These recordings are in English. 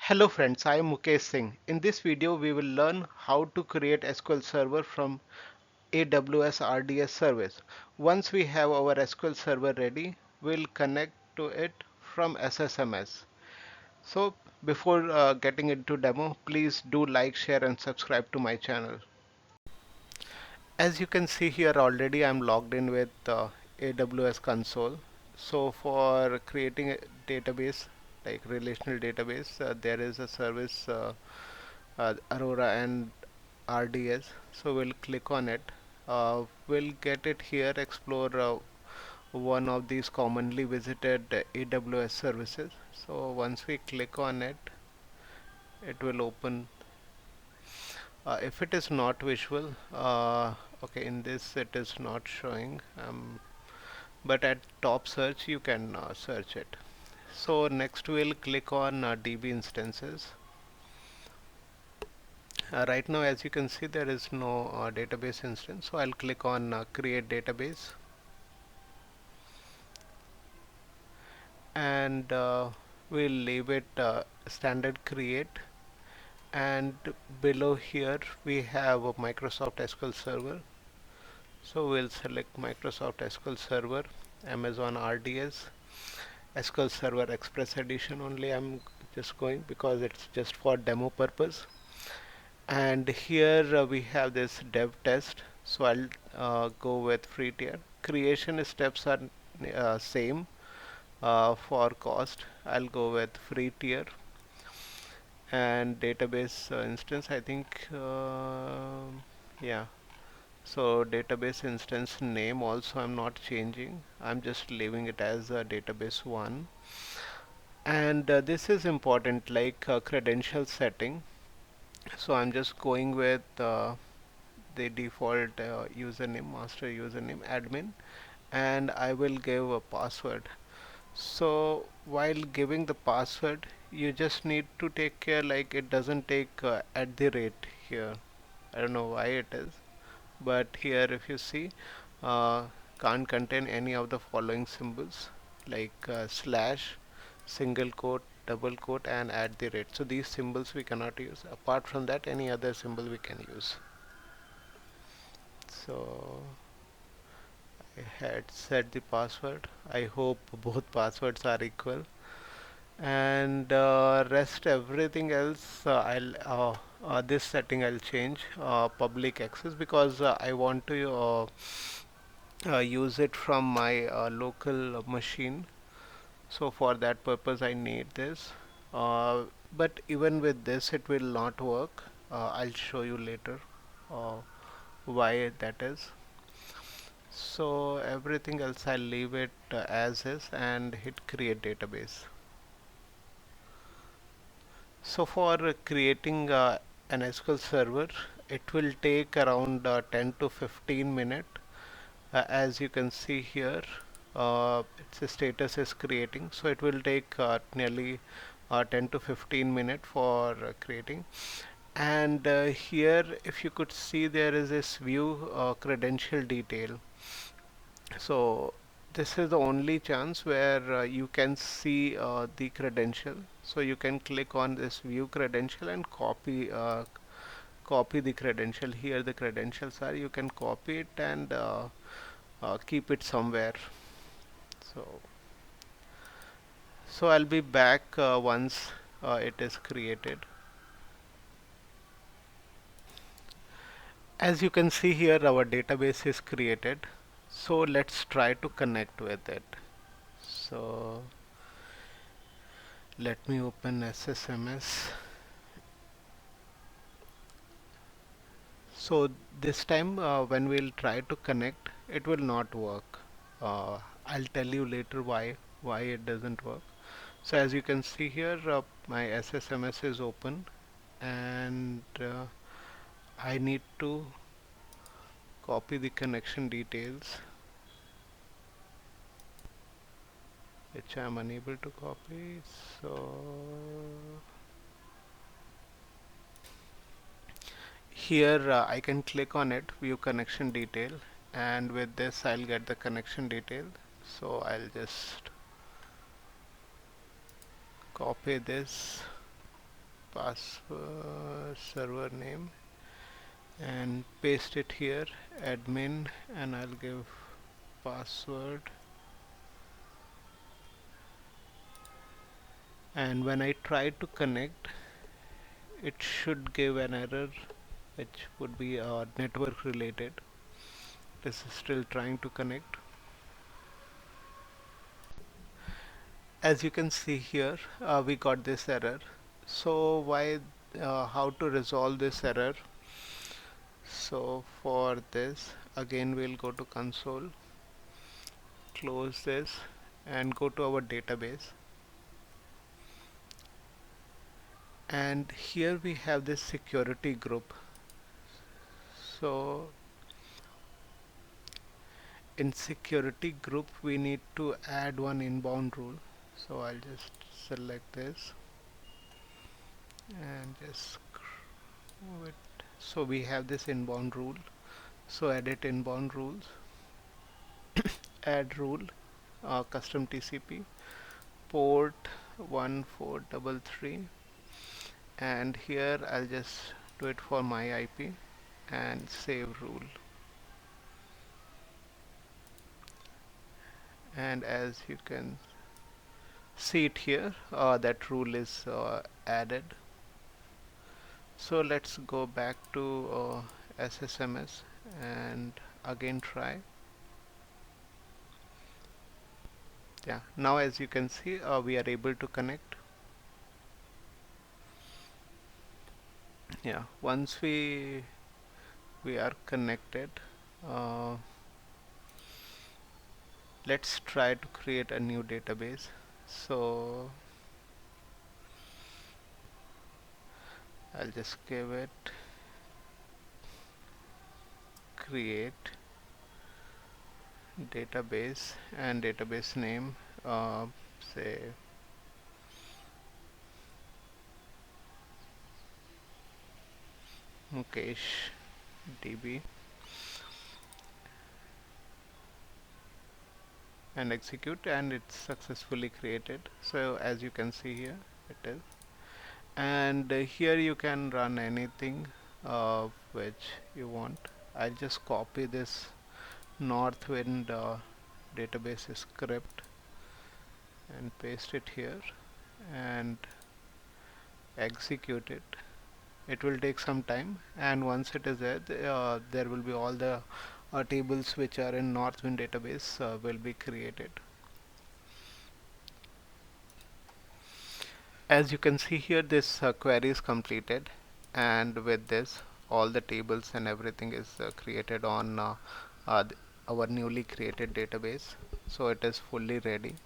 Hello friends, I am Mukesh Singh. In this video, we will learn how to create SQL Server from AWS RDS service. Once we have our SQL Server ready, we'll connect to it from SSMS. So before getting into demo, please do like, share and subscribe to my channel. As you can see here already, I'm logged in with AWS console. So for creating a database, like relational database, there is a service Aurora and RDS. So we'll click on it. We'll get it here, explore one of these commonly visited AWS services. So once we click on it, it will open. If it is not visual, okay, in this it is not showing, but at top search you can search it. So next we'll click on DB instances. Right now, as you can see, there is no database instance, so I'll click on create database, and we'll leave it standard create, and below here we have a Microsoft SQL Server. So we'll select Microsoft SQL Server, Amazon RDS, SQL Server Express Edition only I'm just going because it's just for demo purpose. And here we have this dev test, so I'll go with free tier. Creation steps are same for cost. I'll go with free tier. And database instance, I think yeah, so database instance name also I'm not changing, I'm just leaving it as database 1. And this is important, like credential setting. So I'm just going with the default username, master username, admin, and I will give a password. So while giving the password, you just need to take care like it doesn't take at the rate here. I don't know why it is, but here if you see, uh, can't contain any of the following symbols like slash, single quote, double quote and at the rate. So these symbols we cannot use. Apart from that, any other symbol we can use. So I had set the password. I hope both passwords are equal, and rest everything else this setting I'll change public access, because I want to use it from my local machine. So for that purpose I need this, uh, but even with this it will not work. I'll show you later uh, why that is. So everything else I'll leave it as is and hit create database. So for creating an SQL server, it will take around 10 to 15 minutes. As you can see here, its status is creating, so it will take nearly 10 to 15 minutes for creating. And here if you could see, there is this view credential detail. So this is the only chance where you can see the credential. So you can click on this view credential and copy the credential. Here the credentials are, you can copy it and keep it somewhere. So I'll be back once it is created. As you can see here, our database is created. So let's try to connect with it. So let me open SSMS. So this time when we'll try to connect, it will not work. I'll tell you later why it doesn't work. So as you can see here, my SSMS is open, and I need to copy the connection details, which I am unable to copy. So here I can click on it, view connection detail, and with this I'll get the connection detail. So I'll just copy this server name and paste it here, admin, and I'll give password. And when I try to connect, it should give an error which would be network related. This is still trying to connect. As you can see here, we got this error. So how to resolve this error? So for this, again we'll go to console, close this, and go to our database. And here we have this security group. So in security group we need to add one inbound rule. So I'll just select this and just move it. So we have this inbound rule. So edit inbound rules, add rule, custom TCP, port 1433, and here I'll just do it for my IP and save rule. And as you can see it here, that rule is added. So let's go back to SSMS and again try. Yeah, now as you can see, we are able to connect. Yeah, once we are connected, uh, let's try to create a new database. So I'll just give it create database and database name, say Mukesh DB, and execute, and it's successfully created. So as you can see here, it is. And here you can run anything which you want. I'll just copy this Northwind database script and paste it here and execute it. It will take some time, and once it is there, there will be all the tables which are in Northwind database will be created. As you can see here, this query is completed, and with this all the tables and everything is created on our newly created database. So it is fully ready,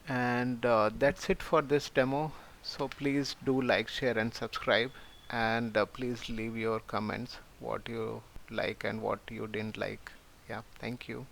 and that's it for this demo. So please do like, share and subscribe, and please leave your comments what you like and what you didn't like. Yeah, thank you.